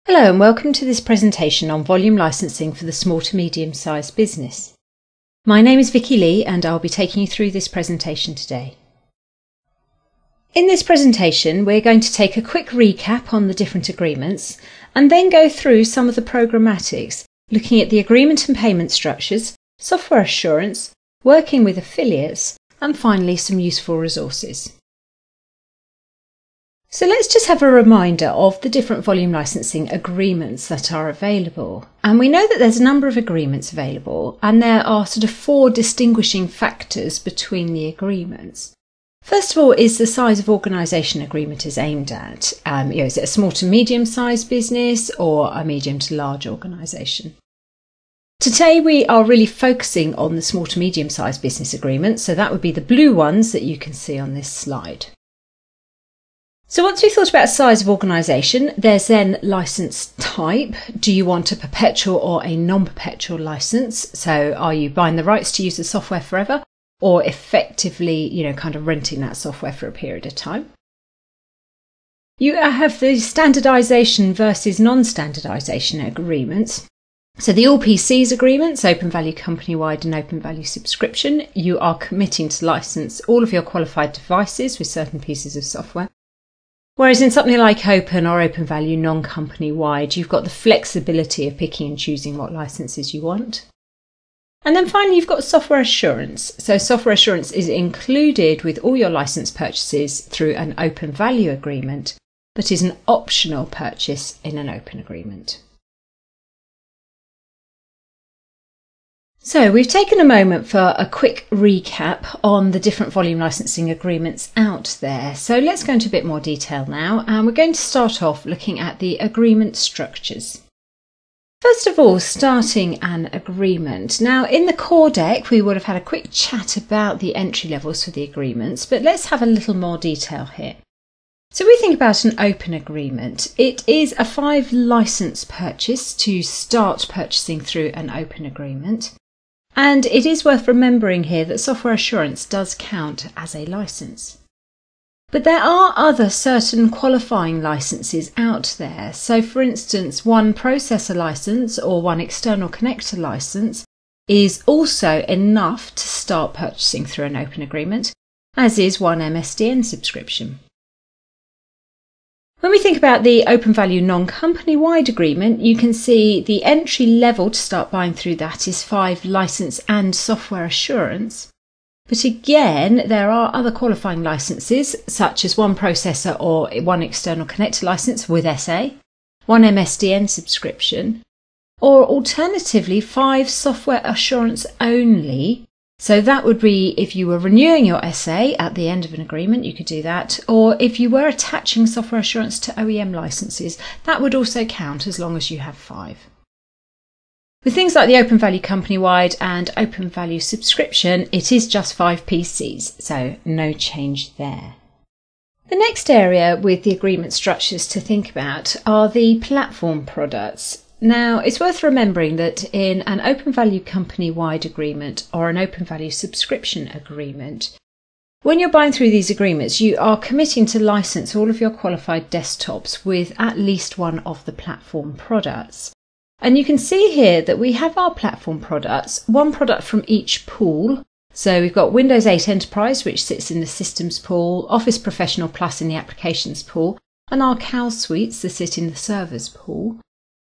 Hello and welcome to this presentation on volume licensing for the small to medium-sized business. My name is Vicky Lee and I'll be taking you through this presentation today. In this presentation we're going to take a quick recap on the different agreements and then go through some of the programmatics, looking at the agreement and payment structures, software assurance, working with affiliates and finally some useful resources. So let's just have a reminder of the different volume licensing agreements that are available. And we know that there's a number of agreements available and there are sort of four distinguishing factors between the agreements. First of all is the size of organisation agreement is aimed at. Is it a small to medium sized business or a medium to large organisation? Today we are really focusing on the small to medium sized business agreements, so that would be the blue ones that you can see on this slide. So once we've thought about size of organisation, there's then licence type. Do you want a perpetual or a non-perpetual licence? So are you buying the rights to use the software forever or effectively, kind of renting that software for a period of time? You have the standardisation versus non-standardisation agreements. So the all PCs agreements, open value company-wide and open value subscription, you are committing to licence all of your qualified devices with certain pieces of software. Whereas in something like open or open value non-company wide, you've got the flexibility of picking and choosing what licenses you want. And then finally, you've got software assurance. So software assurance is included with all your license purchases through an open value agreement, but is an optional purchase in an open agreement. So we've taken a moment for a quick recap on the different volume licensing agreements out there. So let's go into a bit more detail now, and we're going to start off looking at the agreement structures. First of all, starting an agreement. Now in the core deck we would have had a quick chat about the entry levels for the agreements, but let's have a little more detail here. So we think about an open agreement. It is a 5 license purchase to start purchasing through an open agreement. And it is worth remembering here that software assurance does count as a license. But there are other certain qualifying licenses out there. So for instance, one processor license or one external connector license is also enough to start purchasing through an open agreement, as is one MSDN subscription. When we think about the open value non-company wide agreement, you can see the entry level to start buying through that is 5 license and software assurance. But again, there are other qualifying licenses, such as one processor or one external connector license with SA, one MSDN subscription, or alternatively 5 software assurance only. So that would be if you were renewing your SA at the end of an agreement, you could do that. Or if you were attaching software assurance to OEM licenses, that would also count as long as you have 5. With things like the open value company-wide and open value subscription, it is just 5 PCs, so no change there. The next area with the agreement structures to think about are the platform products. Now, it's worth remembering that in an open value company-wide agreement or an open value subscription agreement, when you're buying through these agreements, you are committing to license all of your qualified desktops with at least one of the platform products. And you can see here that we have our platform products, one product from each pool. So we've got Windows 8 Enterprise, which sits in the Systems pool, Office Professional Plus in the Applications pool, and our CAL suites that sit in the Servers pool.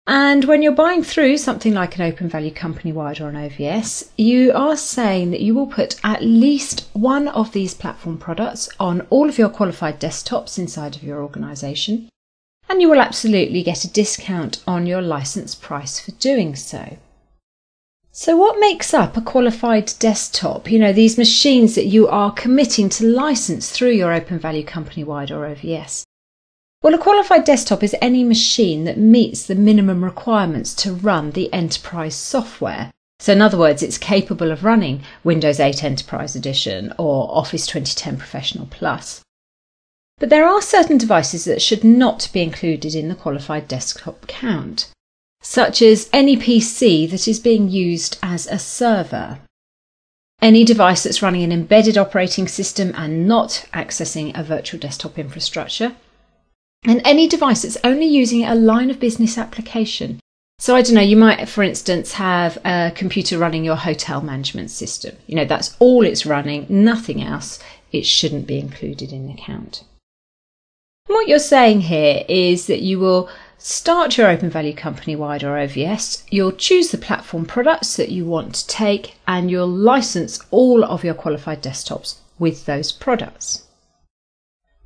And when you're buying through something like an open value company-wide or an OVS, you are saying that you will put at least one of these platform products on all of your qualified desktops inside of your organisation, and you will absolutely get a discount on your licence price for doing so. So what makes up a qualified desktop? These machines that you are committing to license through your open value company-wide or OVS. Well, a qualified desktop is any machine that meets the minimum requirements to run the enterprise software. So in other words, it's capable of running Windows 8 Enterprise Edition or Office 2010 Professional Plus. But there are certain devices that should not be included in the qualified desktop count, such as any PC that is being used as a server, any device that's running an embedded operating system and not accessing a virtual desktop infrastructure, And any device that's only using a line of business application. So I don't know, you might, for instance, have a computer running your hotel management system. That's all it's running, nothing else. It shouldn't be included in the count. And what you're saying here is that you will start your Open Value Company-wide or OVS, you'll choose the platform products that you want to take, and you'll license all of your qualified desktops with those products.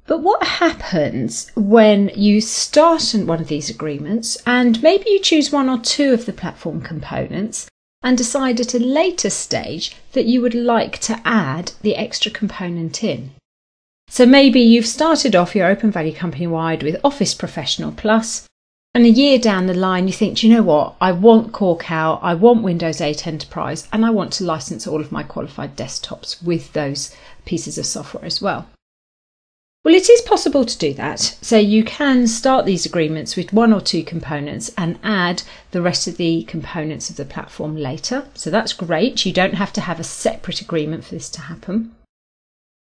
But what happens when you start one of these agreements and maybe you choose one or two of the platform components and decide at a later stage that you would like to add the extra component in? So maybe you've started off your Open Value Company-wide with Office Professional Plus, and a year down the line you think, do you know what, I want Core Cow, I want Windows 8 Enterprise, and I want to license all of my qualified desktops with those pieces of software as well. Well, it is possible to do that. So you can start these agreements with one or two components and add the rest of the components of the platform later. So that's great. You don't have to have a separate agreement for this to happen.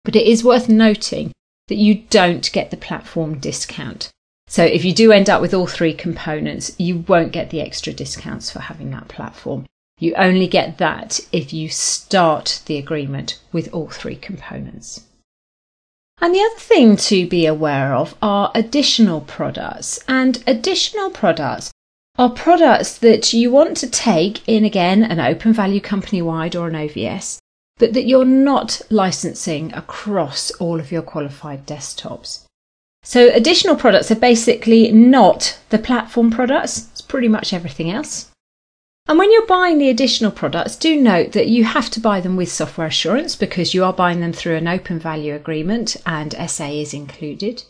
But it is worth noting that you don't get the platform discount. So if you do end up with all three components, you won't get the extra discounts for having that platform. You only get that if you start the agreement with all three components. And the other thing to be aware of are additional products. And additional products are products that you want to take in, again, an Open Value Company-wide or an OVS, but that you're not licensing across all of your qualified desktops. So additional products are basically not the platform products. It's pretty much everything else. And when you're buying the additional products, do note that you have to buy them with software assurance because you are buying them through an Open Value agreement and SA is included.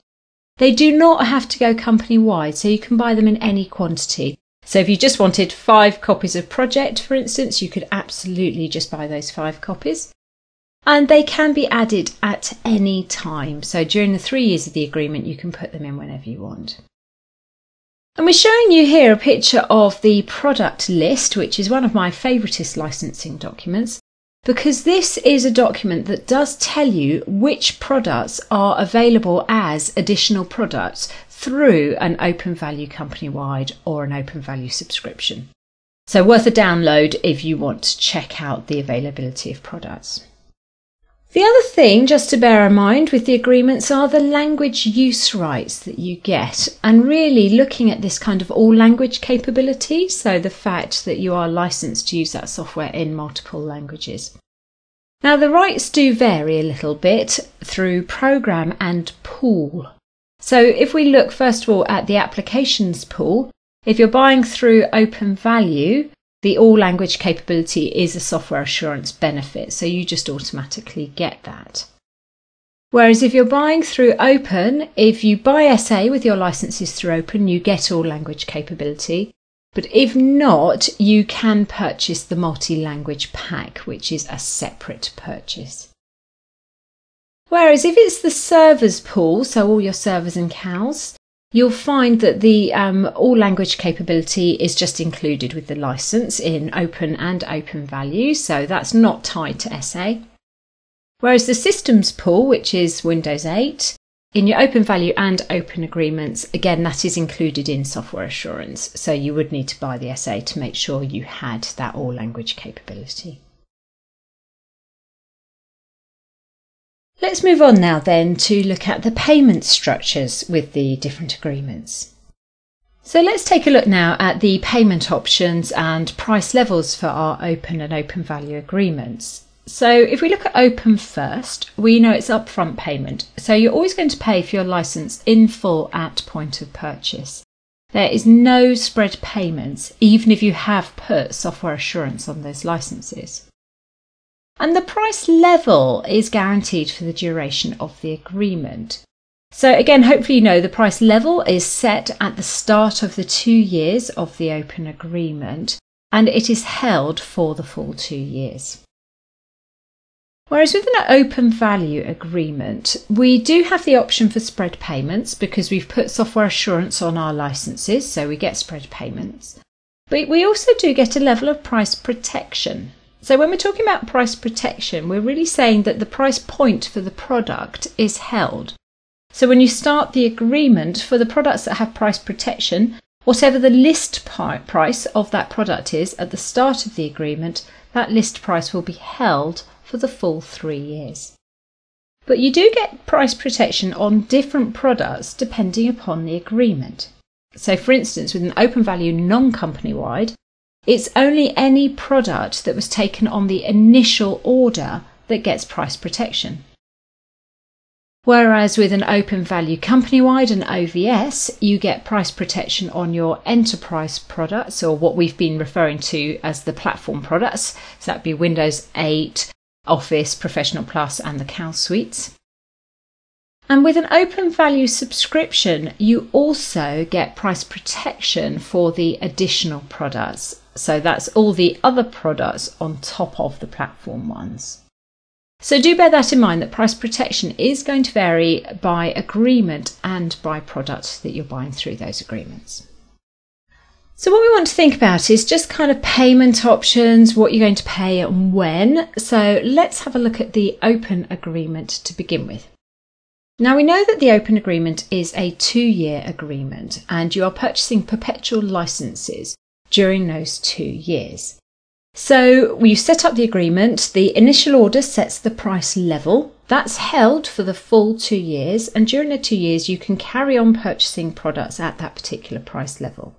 They do not have to go company-wide, so you can buy them in any quantity. So if you just wanted 5 copies of Project, for instance, you could absolutely just buy those 5 copies. And they can be added at any time. So during the 3 years of the agreement, you can put them in whenever you want. And we're showing you here a picture of the product list, which is one of my favouriteest licensing documents, because this is a document that does tell you which products are available as additional products through an Open Value Company-wide or an Open Value subscription. So worth a download if you want to check out the availability of products. The other thing just to bear in mind with the agreements are the language use rights that you get, and really looking at this kind of all language capability, so the fact that you are licensed to use that software in multiple languages. Now the rights do vary a little bit through program and pool. So if we look first of all at the applications pool, if you're buying through Open Value, the all language capability is a software assurance benefit, so you just automatically get that. Whereas if you're buying through Open, if you buy SA with your licenses through Open, you get all language capability. But if not, you can purchase the multi-language pack, which is a separate purchase. Whereas if it's the servers pool, so all your servers and cows, you'll find that the all language capability is just included with the license in Open and Open Value, so that's not tied to SA. Whereas the systems pool, which is Windows 8, in your Open Value and Open agreements, again, that is included in software assurance, so you would need to buy the SA to make sure you had that all language capability. Let's move on now then to look at the payment structures with the different agreements. So let's take a look now at the payment options and price levels for our Open and Open Value agreements. So if we look at Open first, we know it's upfront payment. So you're always going to pay for your license in full at point of purchase. There is no spread payments, even if you have put software assurance on those licenses. And the price level is guaranteed for the duration of the agreement. So again, hopefully you know the price level is set at the start of the 2 years of the Open agreement, and it is held for the full 2 years. Whereas with an Open Value agreement, we do have the option for spread payments because we've put software assurance on our licenses, so we get spread payments. But we also do get a level of price protection. So when we're talking about price protection, we're really saying that the price point for the product is held. So when you start the agreement for the products that have price protection, whatever the list price of that product is at the start of the agreement, that list price will be held for the full 3 years. But you do get price protection on different products depending upon the agreement. So for instance, with an open value non-company wide, it's only any product that was taken on the initial order that gets price protection. Whereas with an open value company wide and OVS, you get price protection on your enterprise products, or what we've been referring to as the platform products. So that'd be Windows 8, Office, Professional Plus and the Cal suites. And with an open value subscription, you also get price protection for the additional products. So that's all the other products on top of the platform ones. So do bear that in mind, that price protection is going to vary by agreement and by product that you're buying through those agreements. So what we want to think about is just kind of payment options, what you're going to pay and when. So let's have a look at the open agreement to begin with. Now we know that the open agreement is a 2-year agreement and you are purchasing perpetual licenses during those 2 years. So we've set up the agreement, the initial order sets the price level, that's held for the full 2 years, and during the 2 years you can carry on purchasing products at that particular price level.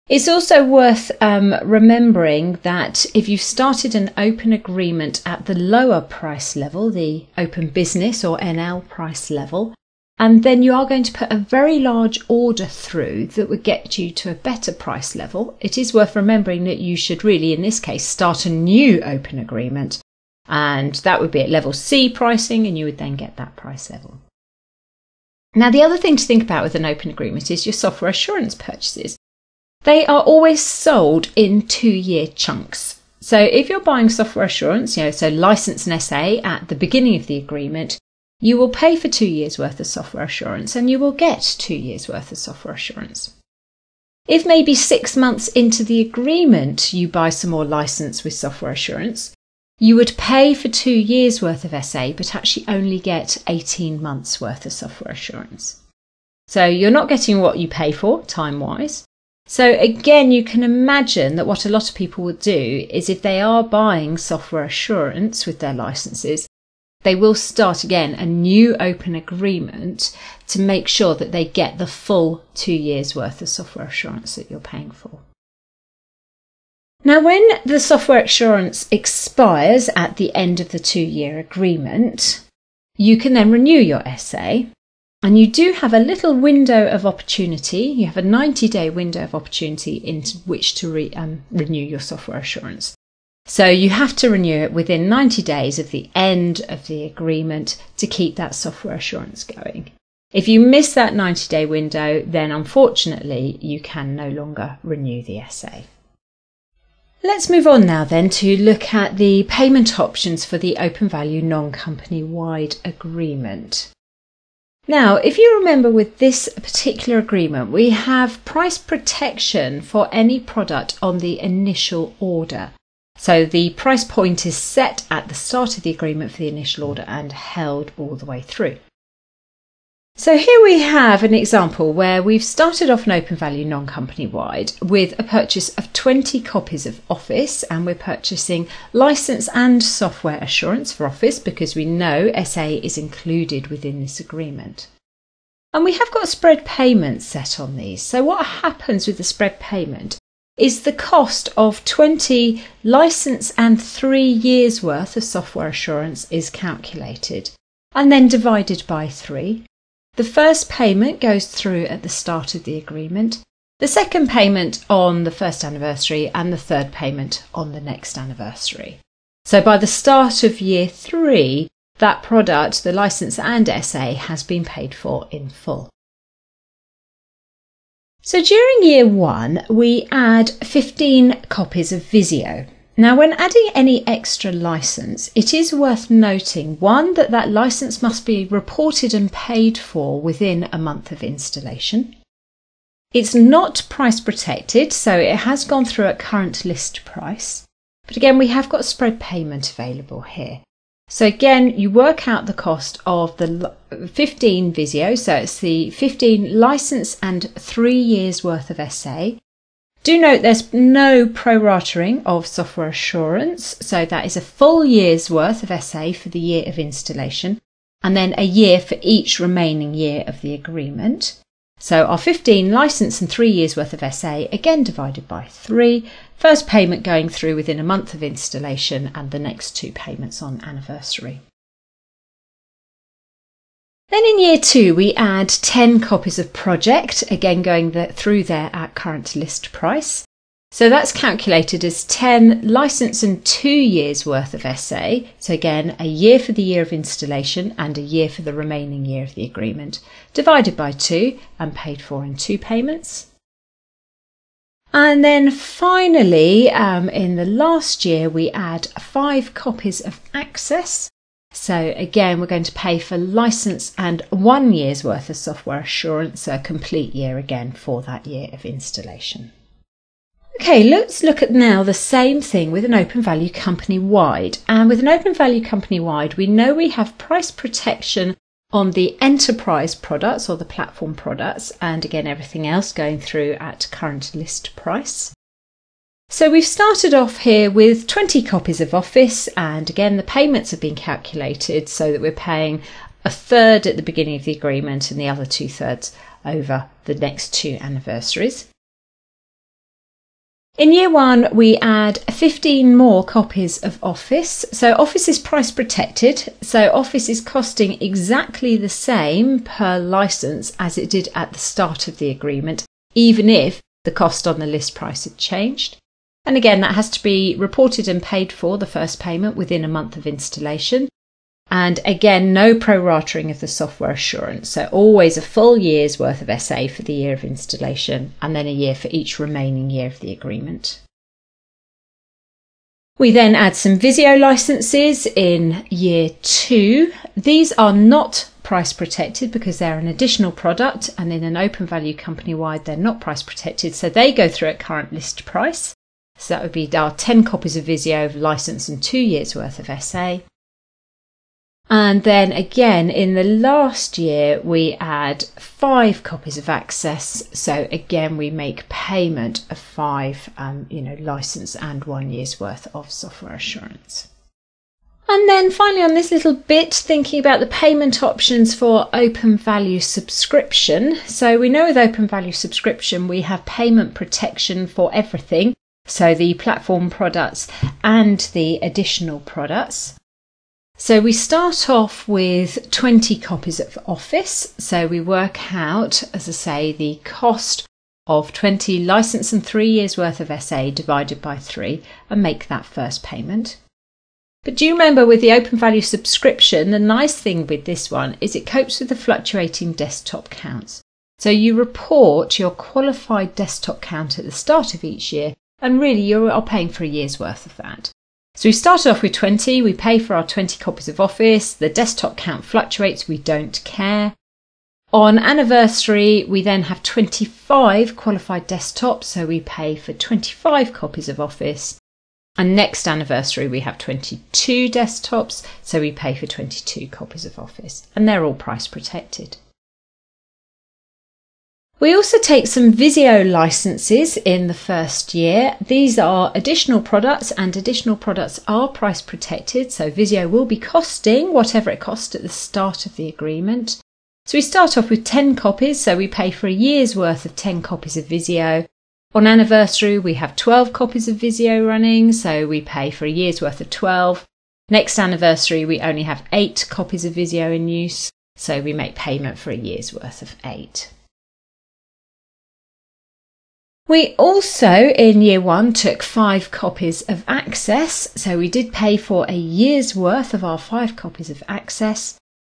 It's also worth remembering that if you've started an open agreement at the lower price level, the open business or NL price level, and then you are going to put a very large order through that would get you to a better price level, it is worth remembering that you should really, in this case, start a new open agreement, and that would be at level C pricing, and you would then get that price level. Now, the other thing to think about with an open agreement is your software assurance purchases. They are always sold in 2-year chunks. So if you're buying software assurance, so license and SA at the beginning of the agreement, you will pay for 2 years worth of software assurance and you will get 2 years worth of software assurance. If maybe 6 months into the agreement you buy some more license with software assurance, you would pay for 2 years worth of SA but actually only get 18 months worth of software assurance. So you're not getting what you pay for time-wise. So again, you can imagine that what a lot of people would do is if they are buying software assurance with their licenses, they will start again a new open agreement to make sure that they get the full 2 years worth of software assurance that you're paying for. Now, when the software assurance expires at the end of the 2-year agreement, you can then renew your SA, and you do have a little window of opportunity. You have a 90-day window of opportunity in which to renew your software assurance. So you have to renew it within 90 days of the end of the agreement to keep that software assurance going. If you miss that 90-day window, then unfortunately you can no longer renew the SA. Let's move on now then to look at the payment options for the open value non-company wide agreement. Now, if you remember with this particular agreement, we have price protection for any product on the initial order. So the price point is set at the start of the agreement for the initial order and held all the way through. So here we have an example where we've started off an open value non-company wide with a purchase of 20 copies of Office, and we're purchasing license and software assurance for Office because we know SA is included within this agreement. And we have got spread payments set on these. So what happens with the spread payment is the cost of 20 license and 3 years worth of software assurance is calculated and then divided by 3. The first payment goes through at the start of the agreement, the second payment on the first anniversary and the third payment on the next anniversary. So by the start of year 3, that product, the license and SA, has been paid for in full. So during year 1, we add 15 copies of Visio. Now, when adding any extra license, it is worth noting, one, that that license must be reported and paid for within a month of installation. It's not price protected, so it has gone through at current list price. But again, we have got spread payment available here. So again, you work out the cost of the 15 Visio, so it's the 15 license and 3 years worth of SA. Do note there's no proratering of software assurance, so that is a full year's worth of SA for the year of installation, and then a year for each remaining year of the agreement. So our 15 license and 3 years worth of SA, again divided by 3, first payment going through within a month of installation and the next 2 payments on anniversary. Then in year 2 we add 10 copies of project, again going through there at current list price. So that's calculated as 10 license and 2 years worth of SA. So again, a year for the year of installation and a year for the remaining year of the agreement, divided by 2 and paid for in 2 payments. And then finally, in the last year, we add 5 copies of access. So again, we're going to pay for license and 1 year's worth of software assurance, so a complete year again for that year of installation. Okay, let's look at now the same thing with an open value company wide. And with an open value company wide, we know we have price protection on the enterprise products or the platform products, and again, everything else going through at current list price. So we've started off here with 20 copies of Office, and again, the payments have been calculated so that we're paying a third at the beginning of the agreement and the other 2/3 over the next 2 anniversaries. In year 1, we add 15 more copies of Office. So Office is price protected. So Office is costing exactly the same per license as it did at the start of the agreement, even if the cost on the list price had changed. And again, that has to be reported and paid for, the first payment, within a month of installation. And again, no proratering of the software assurance. So always a full year's worth of SA for the year of installation and then a year for each remaining year of the agreement. We then add some Visio licenses in year 2. These are not price protected because they're an additional product, and in an open value company wide, they're not price protected. So they go through at current list price. So that would be our 10 copies of Visio license and 2 years worth of SA. And then again, in the last year, we add 5 copies of access. So again, we make payment of 5, license and 1 year's worth of software assurance. And then finally on this little bit, thinking about the payment options for open value subscription. So we know with open value subscription, we have payment protection for everything. So the platform products and the additional products. So we start off with 20 copies of Office. So we work out, as I say, the cost of 20 license and 3 years worth of SA divided by 3 and make that first payment. But do you remember with the open value subscription, the nice thing with this one is it copes with the fluctuating desktop counts. So you report your qualified desktop count at the start of each year, and really you are paying for a year's worth of that. So we started off with 20, we pay for our 20 copies of Office, the desktop count fluctuates, we don't care. On anniversary, we then have 25 qualified desktops, so we pay for 25 copies of Office. And next anniversary, we have 22 desktops, so we pay for 22 copies of Office, and they're all price protected. We also take some Visio licenses in the first year. These are additional products, and additional products are price protected. So Visio will be costing whatever it cost at the start of the agreement. So we start off with 10 copies. So we pay for a year's worth of 10 copies of Visio. On anniversary, we have 12 copies of Visio running. So we pay for a year's worth of 12. Next anniversary, we only have 8 copies of Visio in use. So we make payment for a year's worth of 8. We also, in year 1, took 5 copies of access. So we did pay for a year's worth of our 5 copies of access.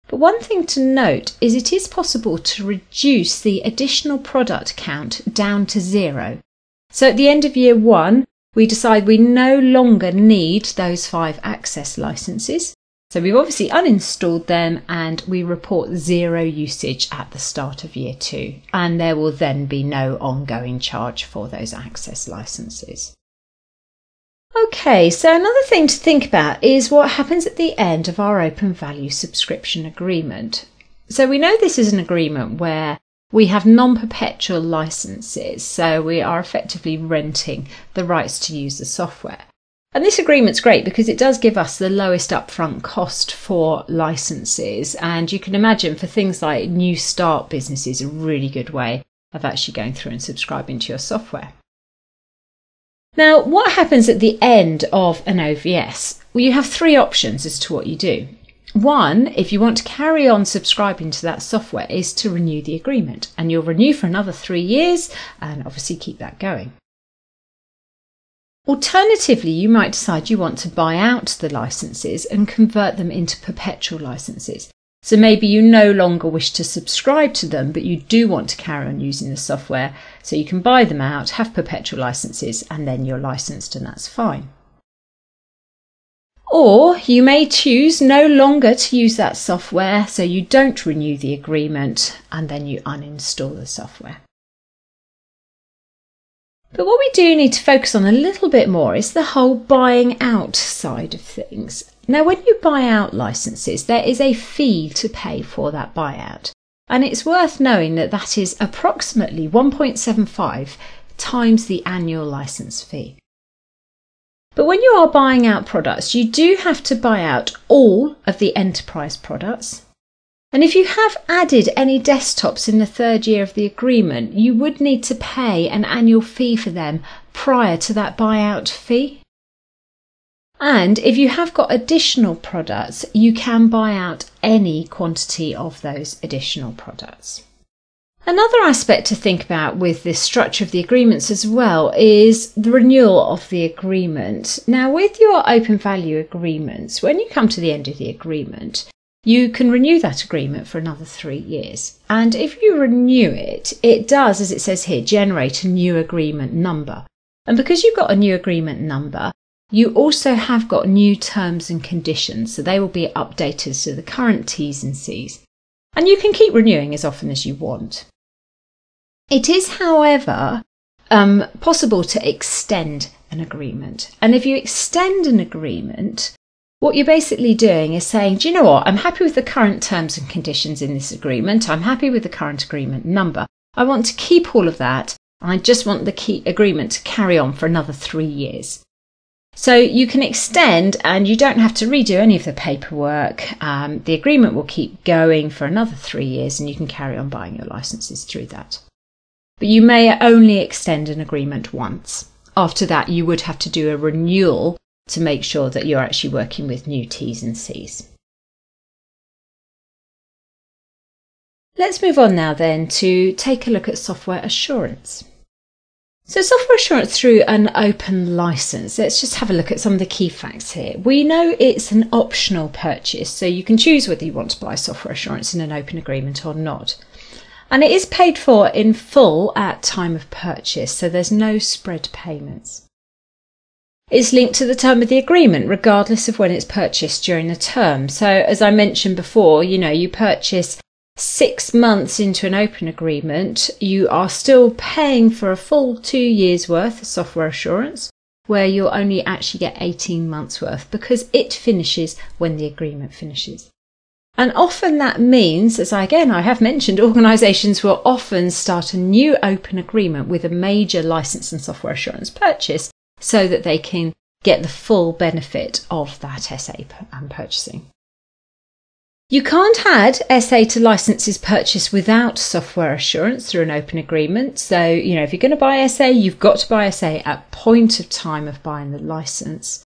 But one thing to note is it is possible to reduce the additional product count down to 0. So at the end of year 1, we decide we no longer need those 5 access licenses. So we've obviously uninstalled them and we report 0 usage at the start of year 2. And there will then be no ongoing charge for those access licenses. Okay, so another thing to think about is what happens at the end of our open value subscription agreement. So we know this is an agreement where we have non-perpetual licenses, so we are effectively renting the rights to use the software. And this agreement's great because it does give us the lowest upfront cost for licenses, and you can imagine for things like new start businesses a really good way of actually going through and subscribing to your software. Now, what happens at the end of an OVS? Well, you have three options as to what you do. One, if you want to carry on subscribing to that software, is to renew the agreement, and you'll renew for another 3 years and obviously keep that going. Alternatively, you might decide you want to buy out the licenses and convert them into perpetual licenses. So maybe you no longer wish to subscribe to them, but you do want to carry on using the software, so you can buy them out, have perpetual licenses, and then you're licensed, and that's fine. Or you may choose no longer to use that software, so you don't renew the agreement, and then you uninstall the software. But what we do need to focus on a little bit more is the whole buying out side of things. Now, when you buy out licenses, there is a fee to pay for that buyout. And it's worth knowing that that is approximately 1.75 times the annual license fee. But when you are buying out products, you do have to buy out all of the enterprise products. And if you have added any desktops in the 3rd year of the agreement, you would need to pay an annual fee for them prior to that buyout fee. And if you have got additional products, you can buy out any quantity of those additional products. Another aspect to think about with this structure of the agreements as well is the renewal of the agreement. Now, with your open value agreements, when you come to the end of the agreement, you can renew that agreement for another 3 years. And if you renew it, it does, as it says here, generate a new agreement number. And because you've got a new agreement number, you also have got new terms and conditions, so they will be updated to the current T's and C's. And you can keep renewing as often as you want. It is, however, possible to extend an agreement. And if you extend an agreement, what you're basically doing is saying, do you know what, I'm happy with the current terms and conditions in this agreement, I'm happy with the current agreement number, I want to keep all of that, I just want the key agreement to carry on for another 3 years. So you can extend and you don't have to redo any of the paperwork. The agreement will keep going for another 3 years and you can carry on buying your licenses through that. But you may only extend an agreement once. After that, you would have to do a renewal to make sure that you're actually working with new T's and C's. Let's move on now then to take a look at software assurance. So software assurance through an open license, let's just have a look at some of the key facts here. We know it's an optional purchase, so you can choose whether you want to buy software assurance in an open agreement or not. And it is paid for in full at time of purchase, so there's no spread payments. It's linked to the term of the agreement, regardless of when it's purchased during the term. So as I mentioned before, you purchase 6 months into an open agreement, you are still paying for a full 2 years worth of software assurance, where you'll only actually get 18 months worth because it finishes when the agreement finishes. And often that means, as I have mentioned, organisations will often start a new open agreement with a major license and software assurance purchase so that they can get the full benefit of that SA and purchasing. You can't add SA to licenses purchased without software assurance through an open agreement. So, if you're going to buy SA, you've got to buy SA at point of time of buying the license.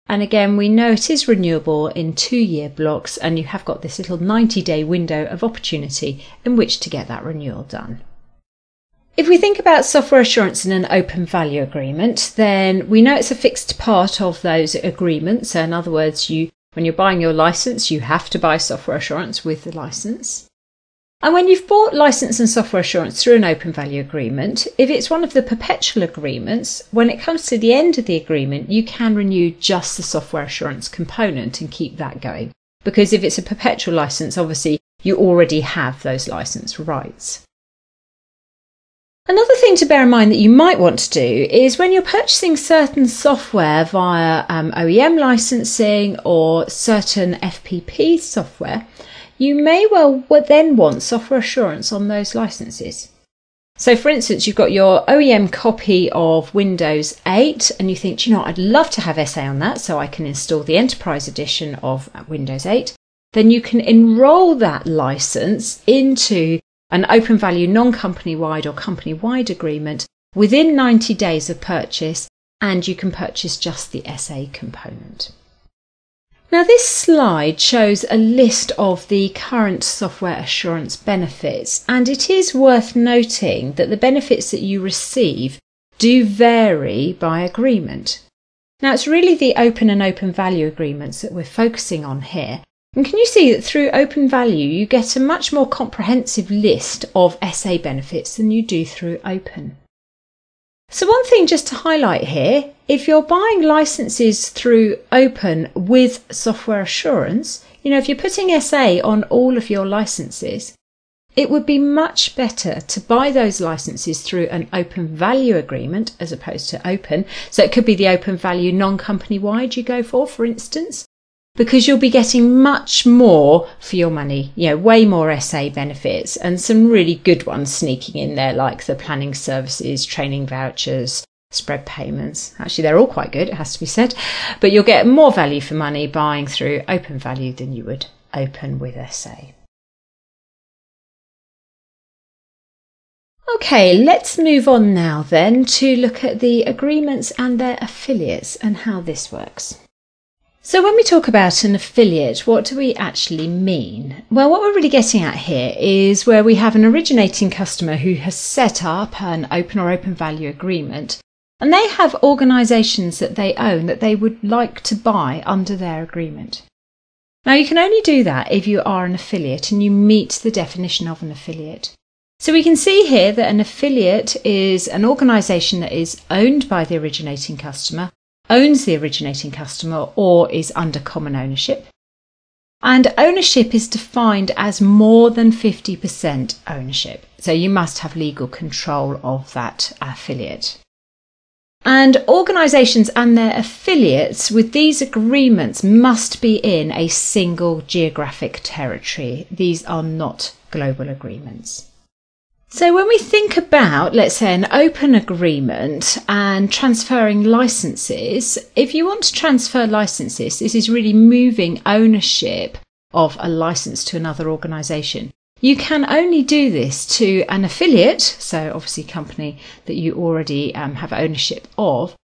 And again, we know it is renewable in 2-year blocks, and you have got this little 90-day window of opportunity in which to get that renewal done. If we think about software assurance in an open value agreement, then we know it's a fixed part of those agreements. So in other words, when you're buying your license, you have to buy software assurance with the license. And when you've bought license and software assurance through an open value agreement, if it's one of the perpetual agreements, when it comes to the end of the agreement, you can renew just the software assurance component and keep that going. Because if it's a perpetual license, obviously you already have those license rights. Another thing to bear in mind that you might want to do is when you're purchasing certain software via OEM licensing or certain FPP software, you may well then want software assurance on those licenses. So for instance, you've got your OEM copy of Windows 8 and you think, you know, I'd love to have SA on that so I can install the Enterprise Edition of Windows 8. Then you can enroll that license into an open value non-company wide or company wide agreement within 90 days of purchase, and you can purchase just the SA component. Now this slide shows a list of the current software assurance benefits, and it is worth noting that the benefits that you receive do vary by agreement. Now it's really the open and open value agreements that we're focusing on here. And can you see that through open value you get a much more comprehensive list of SA benefits than you do through open? So one thing just to highlight here, if you're buying licenses through open with software assurance, you know, if you're putting SA on all of your licenses, it would be much better to buy those licenses through an open value agreement as opposed to open. So it could be the open value non-company wide you go for instance, because you'll be getting much more for your money, you know, way more SA benefits and some really good ones sneaking in there like the planning services, training vouchers, spread payments. Actually, they're all quite good, it has to be said, but you'll get more value for money buying through open value than you would open with SA. Okay, let's move on now then to look at the agreements and their affiliates and how this works. So when we talk about an affiliate, what do we actually mean? Well, what we're really getting at here is where we have an originating customer who has set up an open or open value agreement, and they have organisations that they own that they would like to buy under their agreement. Now you can only do that if you are an affiliate and you meet the definition of an affiliate. So we can see here that an affiliate is an organisation that is owned by the originating customer, owns the originating customer, or is under common ownership. And ownership is defined as more than 50% ownership. So you must have legal control of that affiliate. And organisations and their affiliates with these agreements must be in a single geographic territory. These are not global agreements. So when we think about, let's say, an open agreement and transferring licenses, if you want to transfer licenses, this is really moving ownership of a license to another organisation. You can only do this to an affiliate, so obviously a company that you already have ownership of,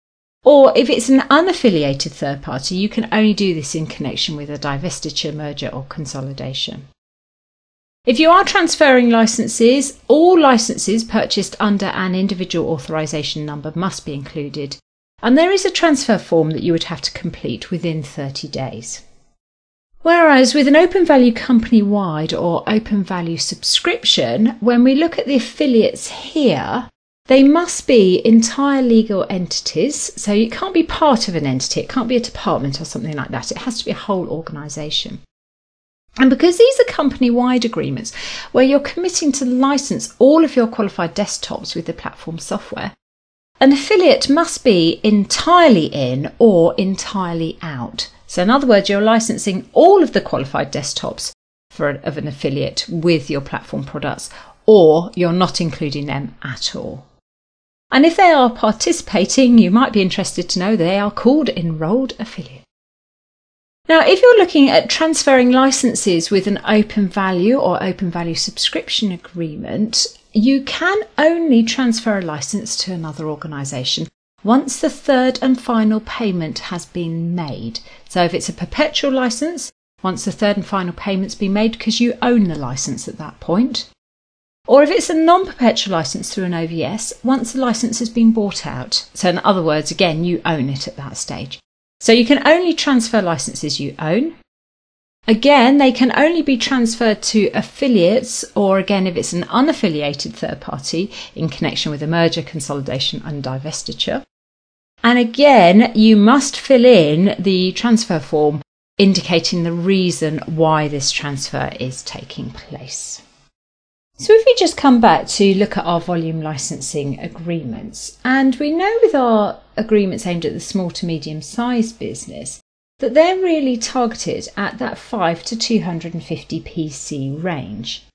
or if it's an unaffiliated third party, you can only do this in connection with a divestiture, merger or consolidation. If you are transferring licenses, all licenses purchased under an individual authorization number must be included, and there is a transfer form that you would have to complete within 30 days. Whereas with an open value company-wide or open value subscription, when we look at the affiliates here, they must be entire legal entities, so it can't be part of an entity, it can't be a department or something like that, it has to be a whole organisation. And because these are company-wide agreements where you're committing to license all of your qualified desktops with the platform software, an affiliate must be entirely in or entirely out. So in other words, you're licensing all of the qualified desktops of an affiliate with your platform products, or you're not including them at all. And if they are participating, you might be interested to know they are called enrolled affiliates. Now, if you're looking at transferring licenses with an open value or open value subscription agreement, you can only transfer a license to another organisation once the third and final payment has been made. So if it's a perpetual license, once the third and final payment's been made because you own the license at that point. Or if it's a non-perpetual license through an OVS, once the license has been bought out. So in other words, again, you own it at that stage. So you can only transfer licenses you own. Again, they can only be transferred to affiliates, or again, if it's an unaffiliated third party in connection with a merger, consolidation and divestiture. And again, you must fill in the transfer form indicating the reason why this transfer is taking place. So if we just come back to look at our volume licensing agreements, and we know with our agreements aimed at the small to medium sized business that they're really targeted at that 5 to 250 PC range.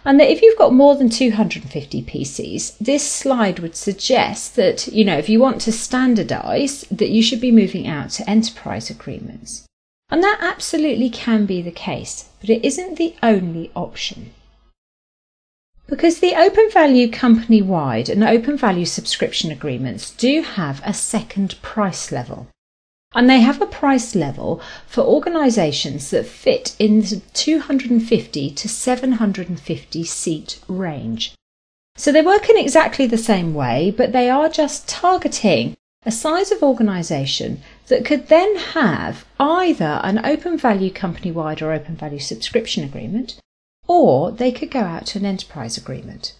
And that if you've got more than 250 PCs, this slide would suggest that, if you want to standardise, that you should be moving out to enterprise agreements. And that absolutely can be the case, but it isn't the only option. Because the open value company-wide and open value subscription agreements do have a second price level. And they have a price level for organisations that fit in the 250 to 750 seat range. So they work in exactly the same way, but they are just targeting a size of organisation that could then have either an open value company-wide or open value subscription agreement, or they could go out to an enterprise agreement.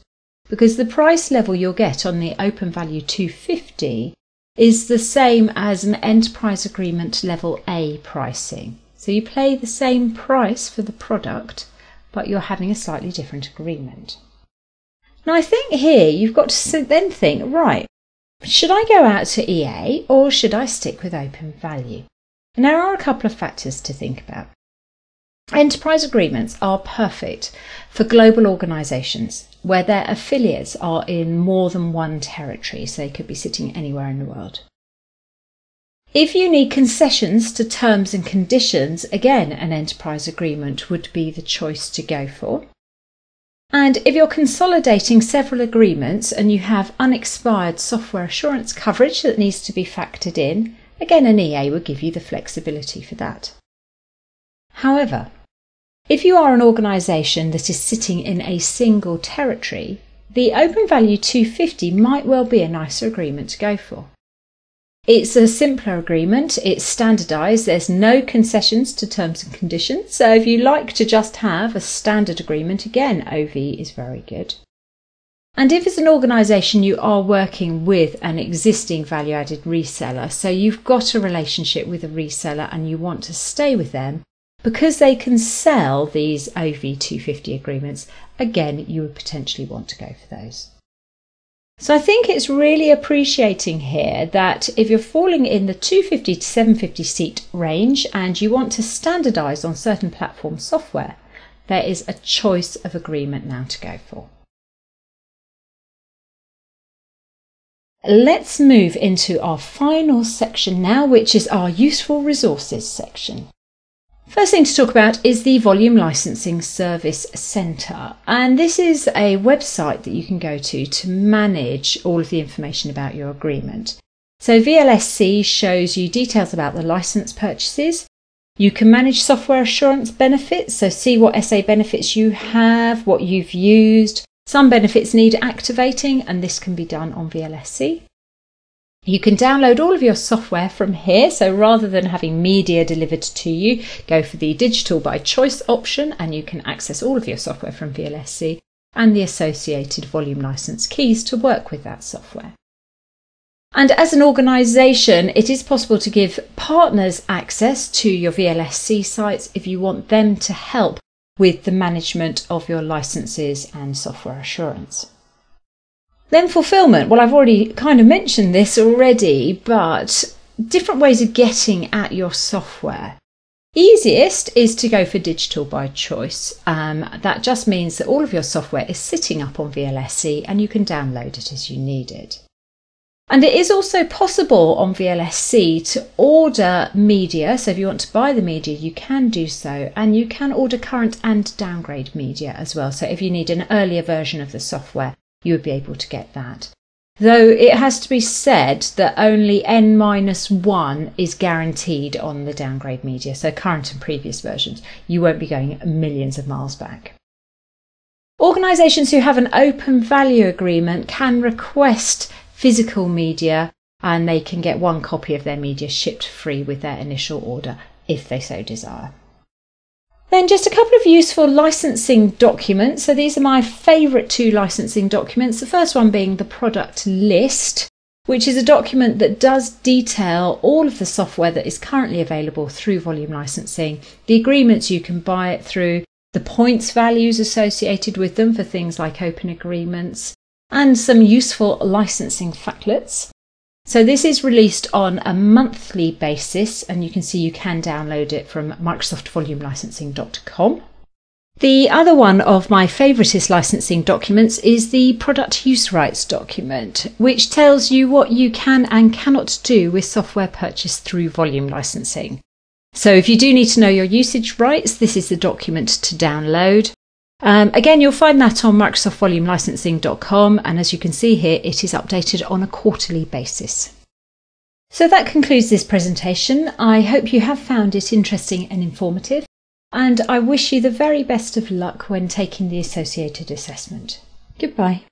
Because the price level you'll get on the open value 250 is the same as an enterprise agreement level A pricing. So you pay the same price for the product, but you're having a slightly different agreement. Now I think here you've got to then think, right, should I go out to EA or should I stick with open value? And there are a couple of factors to think about. Enterprise agreements are perfect for global organisations where their affiliates are in more than one territory, so they could be sitting anywhere in the world. If you need concessions to terms and conditions, again, an enterprise agreement would be the choice to go for. And if you're consolidating several agreements and you have unexpired software assurance coverage that needs to be factored in, again, an EA would give you the flexibility for that. However, if you are an organisation that is sitting in a single territory, the Open Value 250 might well be a nicer agreement to go for. It's a simpler agreement, it's standardised, there's no concessions to terms and conditions, so if you like to just have a standard agreement, again, OV is very good. And if as an organisation you are working with an existing value-added reseller, so you've got a relationship with a reseller and you want to stay with them, because they can sell these OV250 agreements, again, you would potentially want to go for those. So I think it's really appreciating here that if you're falling in the 250 to 750 seat range and you want to standardise on certain platform software, there is a choice of agreement now to go for. Let's move into our final section now, which is our useful resources section. First thing to talk about is the Volume Licensing Service Centre, and this is a website that you can go to manage all of the information about your agreement. So VLSC shows you details about the license purchases. You can manage software assurance benefits, so see what SA benefits you have, what you've used. Some benefits need activating, and this can be done on VLSC. You can download all of your software from here, so rather than having media delivered to you, go for the digital by choice option and you can access all of your software from VLSC and the associated volume license keys to work with that software. And as an organisation, it is possible to give partners access to your VLSC sites if you want them to help with the management of your licenses and software assurance. Then fulfillment. Well, I've already kind of mentioned this already, but different ways of getting at your software. Easiest is to go for digital by choice. That just means that all of your software is sitting up on VLSC and you can download it as you need it. And it is also possible on VLSC to order media. So if you want to buy the media, you can do so, and you can order current and downgrade media as well. So if you need an earlier version of the software, you would be able to get that. Though it has to be said that only N-1 is guaranteed on the downgrade media, so current and previous versions. You won't be going millions of miles back. Organisations who have an open value agreement can request physical media and they can get one copy of their media shipped free with their initial order if they so desire. Then just a couple of useful licensing documents. So these are my favourite two licensing documents. The first one being the product list, which is a document that does detail all of the software that is currently available through volume licensing, the agreements you can buy it through, the points values associated with them for things like open agreements, and some useful licensing factlets. So this is released on a monthly basis, and you can see you can download it from microsoftvolumelicensing.com. The other one of my favouriteest licensing documents is the product use rights document, which tells you what you can and cannot do with software purchased through volume licensing. So if you do need to know your usage rights, this is the document to download. Again, you'll find that on microsoftvolumelicensing.com, and as you can see here, it is updated on a quarterly basis. So that concludes this presentation. I hope you have found it interesting and informative, and I wish you the very best of luck when taking the associated assessment. Goodbye.